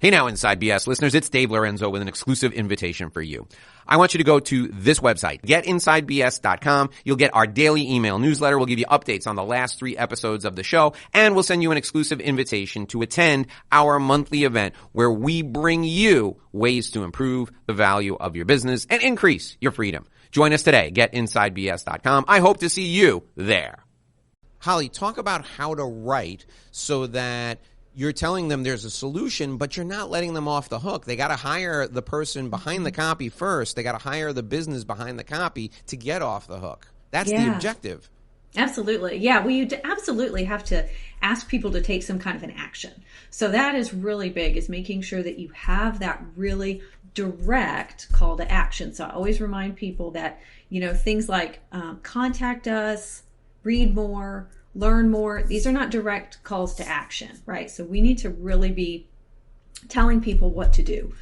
Hey now, Inside BS listeners, it's Dave Lorenzo with an exclusive invitation for you. I want you to go to this website, getinsidebs.com. You'll get our daily email newsletter. We'll give you updates on the last 3 episodes of the show, and we'll send you an exclusive invitation to attend our monthly event where we bring you ways to improve the value of your business and increase your freedom. Join us today, getinsidebs.com. I hope to see you there. Holly, talk about how to write so that you're telling them there's a solution, but you're not letting them off the hook. They got to hire the person behind the copy first. They got to hire the business behind the copy to get off the hook. That's the objective. Absolutely. Yeah, we absolutely have to ask people to take some kind of an action. So that is really big, is making sure that you have that really direct call to action. So I always remind people that, things like contact us, read more, learn more. These are not direct calls to action, right? So we need to really be telling people what to do.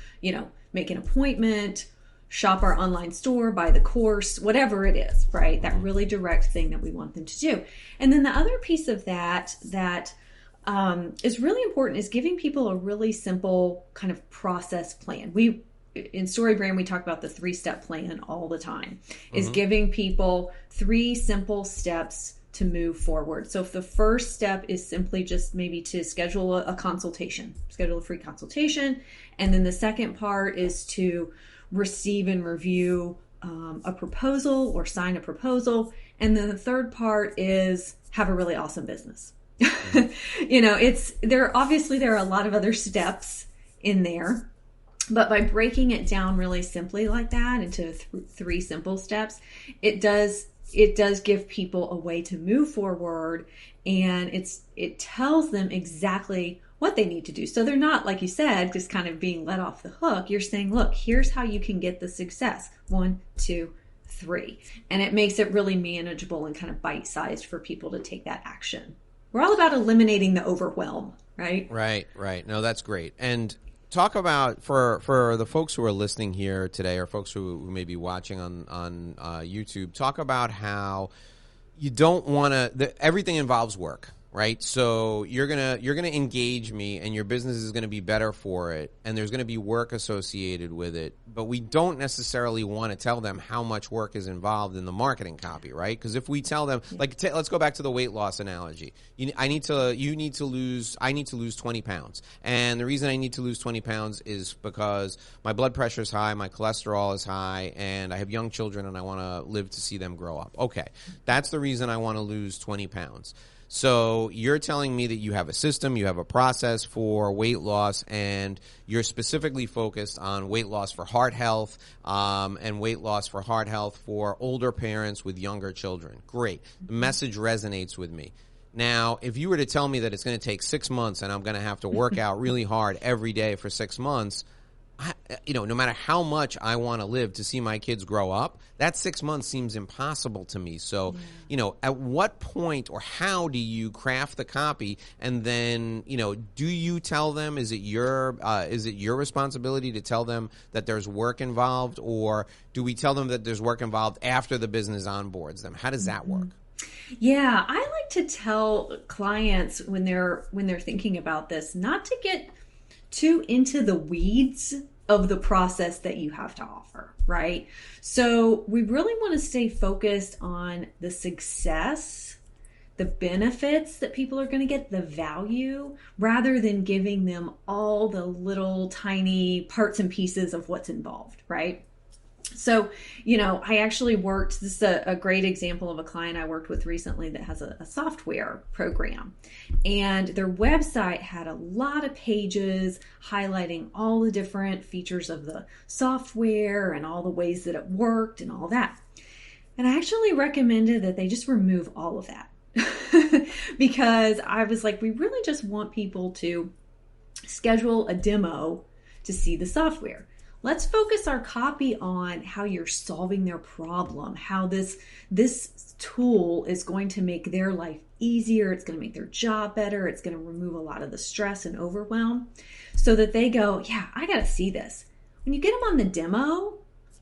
Make an appointment, shop our online store, buy the course, whatever it is, right? That really direct thing that we want them to do. And then the other piece of that is really important is giving people a really simple kind of process plan. In StoryBrand, we talk about the 3-step plan all the time, is giving people 3 simple steps to move forward. So if the first step is simply just maybe to schedule a consultation, schedule a free consultation. And then the second part is to receive and review a proposal or sign a proposal. And then the third part is have a really awesome business. There are a lot of other steps in there, but by breaking it down really simply like that into 3 simple steps, it does give people a way to move forward, and it tells them exactly what they need to do. So they're not, like you said, just kind of being let off the hook. You're saying, look, here's how you can get the success. 1, 2, 3. And it makes it really manageable and kind of bite-sized for people to take that action. We're all about eliminating the overwhelm, right? Right. No, that's great. And talk about, for the folks who are listening here today, or folks who may be watching on YouTube, talk about how you don't want to. Everything involves work, right? So you're gonna engage me, and your business is gonna be better for it, and there's gonna be work associated with it. But we don't necessarily want to tell them how much work is involved in the marketing copy, right? Because if we tell them, let's go back to the weight loss analogy. I need to lose 20 pounds, and the reason I need to lose 20 pounds is because my blood pressure is high, my cholesterol is high, and I have young children, and I want to live to see them grow up. Okay, that's the reason I want to lose 20 pounds. So you're telling me that you have a system, you have a process for weight loss, and you're specifically focused on weight loss for heart health, and weight loss for heart health for older parents with younger children. Great. The message resonates with me. Now, if you were to tell me that it's going to take 6 months and I'm going to have to work out really hard every day for 6 months, no matter how much I want to live to see my kids grow up, that 6 months seems impossible to me. So, at what point or how do you craft the copy? And then, do you tell them, is it your responsibility to tell them that there's work involved, or do we tell them that there's work involved after the business onboards them? How does that work? Yeah, I like to tell clients when they're thinking about this, not to get too into the weeds of the process that you have to offer, right? So we really want to stay focused on the success, the benefits that people are going to get, the value, rather than giving them all the little tiny parts and pieces of what's involved, right? So, I actually worked, this is a great example of a client I worked with recently that has a software program, and their website had a lot of pages highlighting all the different features of the software and all the ways that it worked and all that. And I actually recommended that they just remove all of that because I was like, we really just want people to schedule a demo to see the software. Let's focus our copy on how you're solving their problem, how this tool is going to make their life easier, it's going to make their job better, it's going to remove a lot of the stress and overwhelm, so that they go, yeah, I got to see this. When you get them on the demo,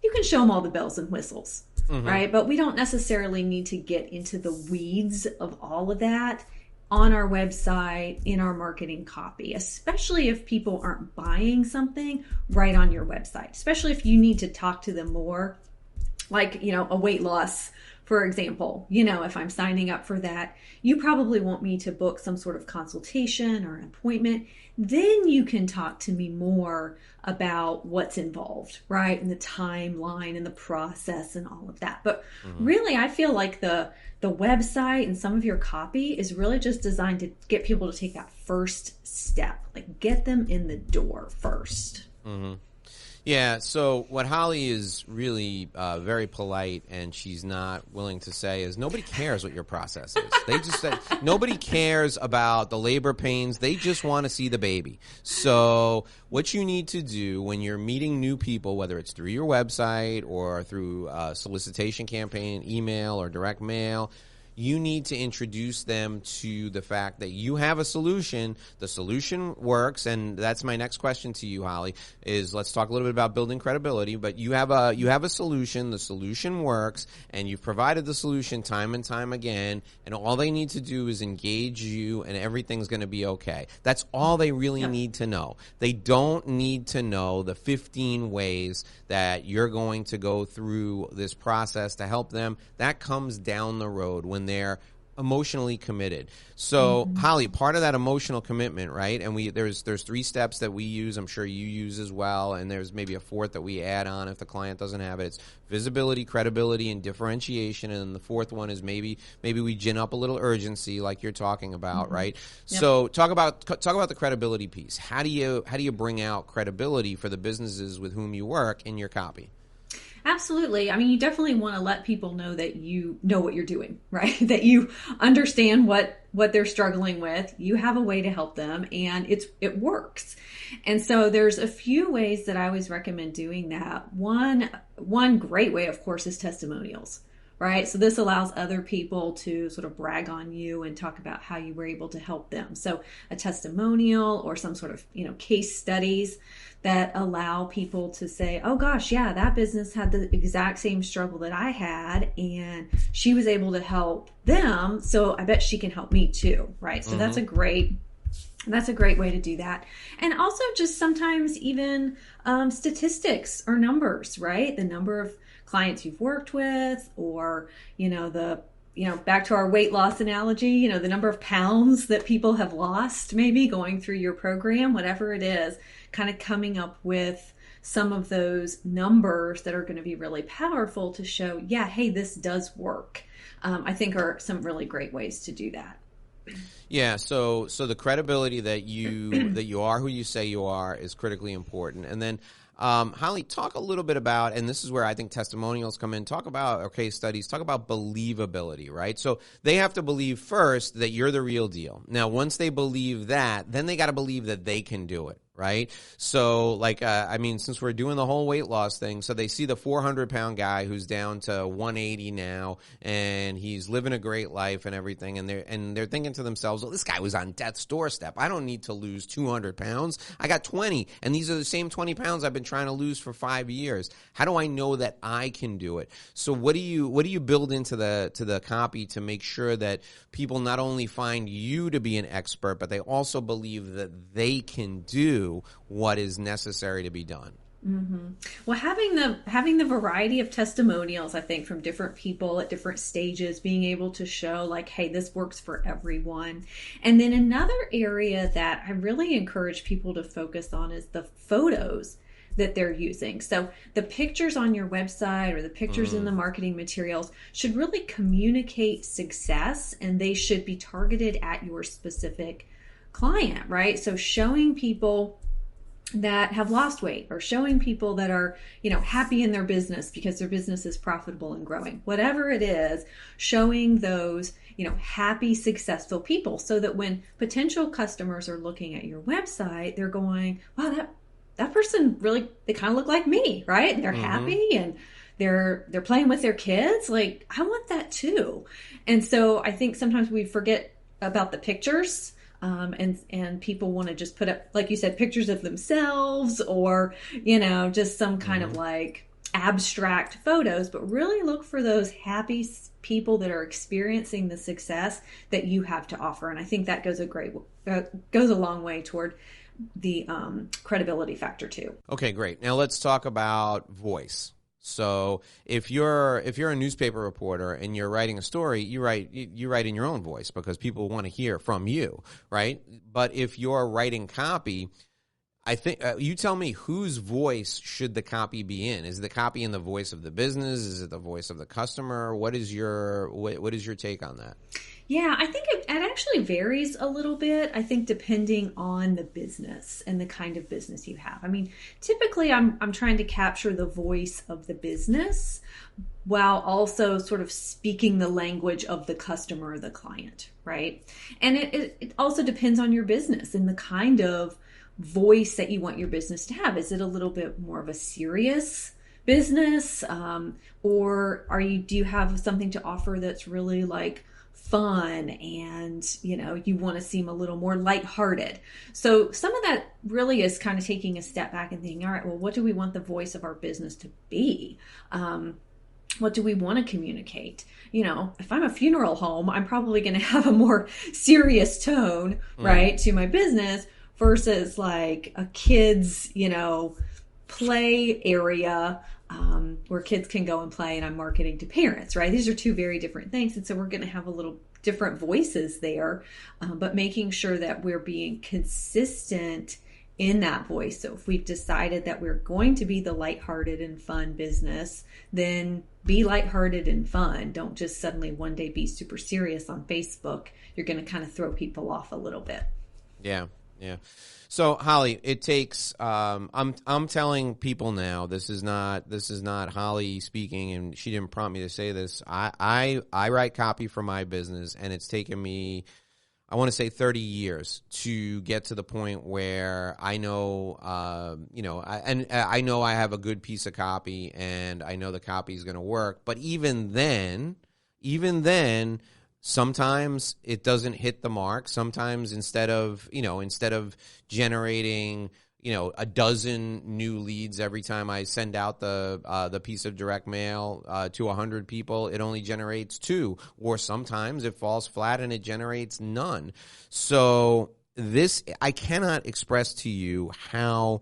you can show them all the bells and whistles, right? But we don't necessarily need to get into the weeds of all of that on our website, in our marketing copy, especially if people aren't buying something right on your website, especially if you need to talk to them more, like, a weight loss, for example. If I'm signing up for that, you probably want me to book some sort of consultation or an appointment. Then you can talk to me more about what's involved, right? And the timeline and the process and all of that. But really, I feel like the website and some of your copy is really just designed to get people to take that first step, like get them in the door first. Yeah, so what Holly is really very polite and she's not willing to say is nobody cares what your process is. They just said nobody cares about the labor pains. They just want to see the baby. So what you need to do when you're meeting new people, whether it's through your website or through a solicitation campaign, email or direct mail, you need to introduce them to the fact that you have a solution. The solution works, and that's my next question to you, Holly, is let's talk a little bit about building credibility. But you have a solution. The solution works, and you've provided the solution time and time again, and all they need to do is engage you, and everything's going to be okay. That's all they really need to know. They don't need to know the 15 ways that you're going to go through this process to help them. That comes down the road when they're emotionally committed. So, Holly, part of that emotional commitment, right? And there's 3 steps that we use. I'm sure you use as well. And there's maybe a 4th that we add on if the client doesn't have it. It's visibility, credibility, and differentiation. And then the 4th one is maybe we gin up a little urgency, like you're talking about, right? Yep. So, talk about the credibility piece. How do you bring out credibility for the businesses with whom you work in your copy? Absolutely. I mean, you definitely want to let people know that you know what you're doing, right? That you understand what they're struggling with. You have a way to help them, and it works. And so there's a few ways that I always recommend doing that. One great way, of course, is testimonials, right? So this allows other people to sort of brag on you and talk about how you were able to help them. So a testimonial or some sort of, case studies that allow people to say, oh gosh, yeah, that business had the exact same struggle that I had and she was able to help them, so I bet she can help me too, right? So that's a great way to do that. And also just sometimes even statistics or numbers, right? The number of clients you've worked with, or, back to our weight loss analogy, the number of pounds that people have lost maybe going through your program, whatever it is, kind of coming up with some of those numbers that are going to be really powerful to show, yeah, hey, this does work. I think are some really great ways to do that. Yeah, so the credibility that you are who you say you are is critically important. And then Holly, talk a little bit about, and this is where I think testimonials come in, talk about, or case studies, talk about believability, right? So they have to believe first that you're the real deal. Now, once they believe that, then they got to believe that they can do it. Right? So since we're doing the whole weight loss thing, so they see the 400-pound guy who's down to 180 now, and he's living a great life and everything, and they're thinking to themselves, well, this guy was on death's doorstep. I don't need to lose 200 pounds. I got 20, and these are the same 20 pounds I've been trying to lose for 5 years. How do I know that I can do it? So what do you build into the copy to make sure that people not only find you to be an expert, but they also believe that they can do what is necessary to be done? Mm-hmm. Well, having the variety of testimonials, I think, from different people at different stages, being able to show like, hey, this works for everyone. And then another area that I really encourage people to focus on is the photos that they're using. So the pictures on your website or the pictures in the marketing materials should really communicate success, and they should be targeted at your specific client, right? So showing people that have lost weight, or showing people that are, happy in their business because their business is profitable and growing, whatever it is, showing those, happy, successful people, so that when potential customers are looking at your website, they're going, wow, that person really, they kind of look like me, right? And they're happy and they're playing with their kids. Like, I want that too. And so I think sometimes we forget about the pictures. And people want to just put up, like you said, pictures of themselves, or, just some kind of like abstract photos, but really look for those happy people that are experiencing the success that you have to offer. And I think that goes a long way toward the credibility factor too. Okay, great. Now let's talk about voice. So if you're a newspaper reporter and you're writing a story, you write in your own voice because people want to hear from you, right? But if you're writing copy, I think you tell me, whose voice should the copy be in? Is the copy in the voice of the business? Is it the voice of the customer? What is your take on that? Yeah, I think it actually varies a little bit. I think depending on the business and the kind of business you have. I mean, typically I'm trying to capture the voice of the business while also sort of speaking the language of the customer or the client, right? And it also depends on your business and the kind of voice that you want your business to have. Is it a little bit more of a serious business, or do you have something to offer that's really like fun and you want to seem a little more lighthearted? So some of that really is kind of taking a step back and thinking, all right, well, what do we want the voice of our business to be? What do we want to communicate? If I'm a funeral home, I'm probably going to have a more serious tone, right, to my business versus like a kid's, play area where kids can go and play, and I'm marketing to parents, right? These are two very different things. And so we're going to have a little different voices there, but making sure that we're being consistent in that voice. So if we've decided that we're going to be the lighthearted and fun business, then be lighthearted and fun. Don't just suddenly one day be super serious on Facebook. You're going to kind of throw people off a little bit. Yeah. Yeah. So Holly, it takes I'm telling people now, this is not Holly speaking, and she didn't prompt me to say this. I write copy for my business, and it's taken me, I want to say 30 years to get to the point where I know I know I have a good piece of copy and I know the copy is going to work, but even then sometimes it doesn't hit the mark. Sometimes instead of generating, a dozen new leads every time I send out the piece of direct mail to 100 people, it only generates 2. Or sometimes it falls flat and it generates none. So I cannot express to you how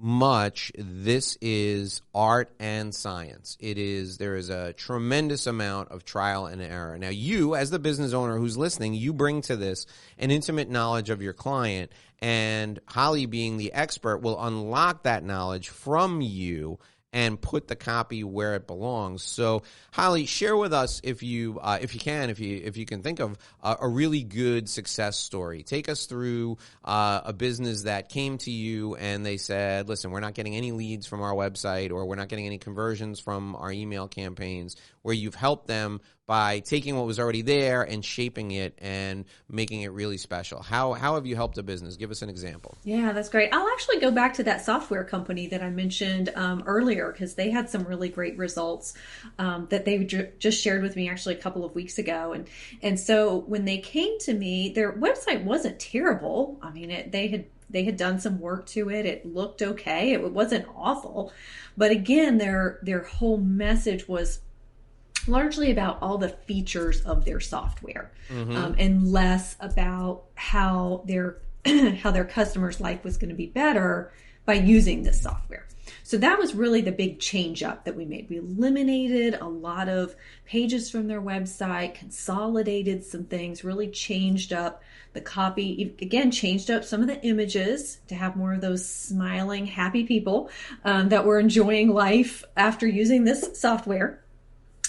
much this is art and science. There is a tremendous amount of trial and error. Now, you, as the business owner who's listening, you bring to this an intimate knowledge of your client, and Holly, being the expert, will unlock that knowledge from you and put the copy where it belongs. So, Holly, share with us, if you can think of a really good success story. Take us through a business that came to you and they said, listen, we're not getting any leads from our website, or we're not getting any conversions from our email campaigns, where you've helped them by taking what was already there and shaping it and making it really special. How have you helped a business? Give us an example. Yeah, that's great. I'll actually go back to that software company that I mentioned earlier, because they had some really great results that they just shared with me actually a couple of weeks ago. And so when they came to me, their website wasn't terrible. I mean, they had done some work to it. It looked okay. It wasn't awful. But again, their whole message was largely about all the features of their software, and less about how their customers' life was going to be better by using this software. So that was really the big change up that we made. We eliminated a lot of pages from their website, consolidated some things, really changed up the copy, again, changed up some of the images to have more of those smiling, happy people that were enjoying life after using this software.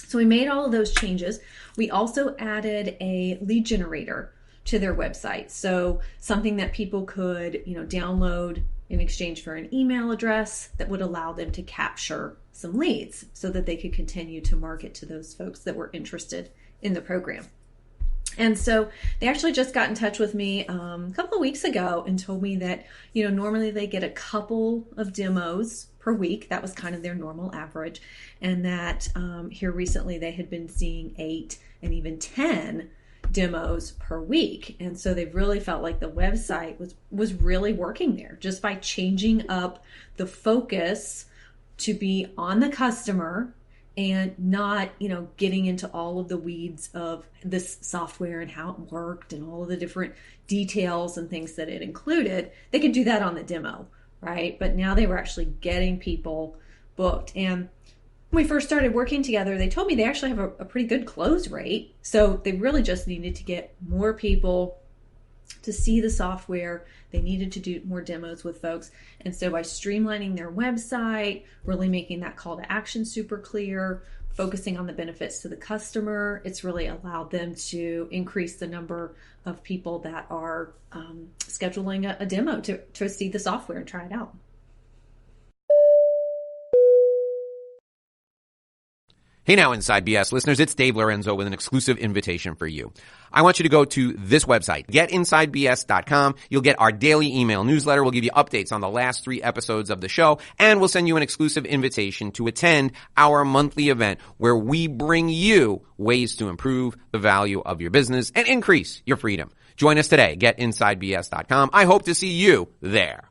So we made all of those changes. We also added a lead generator to their website. So something that people could, download in exchange for an email address that would allow them to capture some leads so that they could continue to market to those folks that were interested in the program. And so they actually just got in touch with me a couple of weeks ago and told me that, normally they get a couple of demos per week. That was kind of their normal average. And that here recently they had been seeing 8 and even 10 demos per week. And so they really felt like the website was really working there just by changing up the focus to be on the customer and not, getting into all of the weeds of this software and how it worked and all of the different details and things that it included. They could do that on the demo, right? But now they were actually getting people booked. And when we first started working together, they told me they actually have a pretty good close rate. So they really just needed to get more people to see the software. They needed to do more demos with folks. And so by streamlining their website, really making that call to action super clear, focusing on the benefits to the customer, it's really allowed them to increase the number of people that are scheduling a demo to see the software and try it out. Hey now, Inside BS listeners, it's Dave Lorenzo with an exclusive invitation for you. I want you to go to this website, getinsidebs.com. You'll get our daily email newsletter. We'll give you updates on the last 3 episodes of the show, and we'll send you an exclusive invitation to attend our monthly event where we bring you ways to improve the value of your business and increase your freedom. Join us today, getinsidebs.com. I hope to see you there.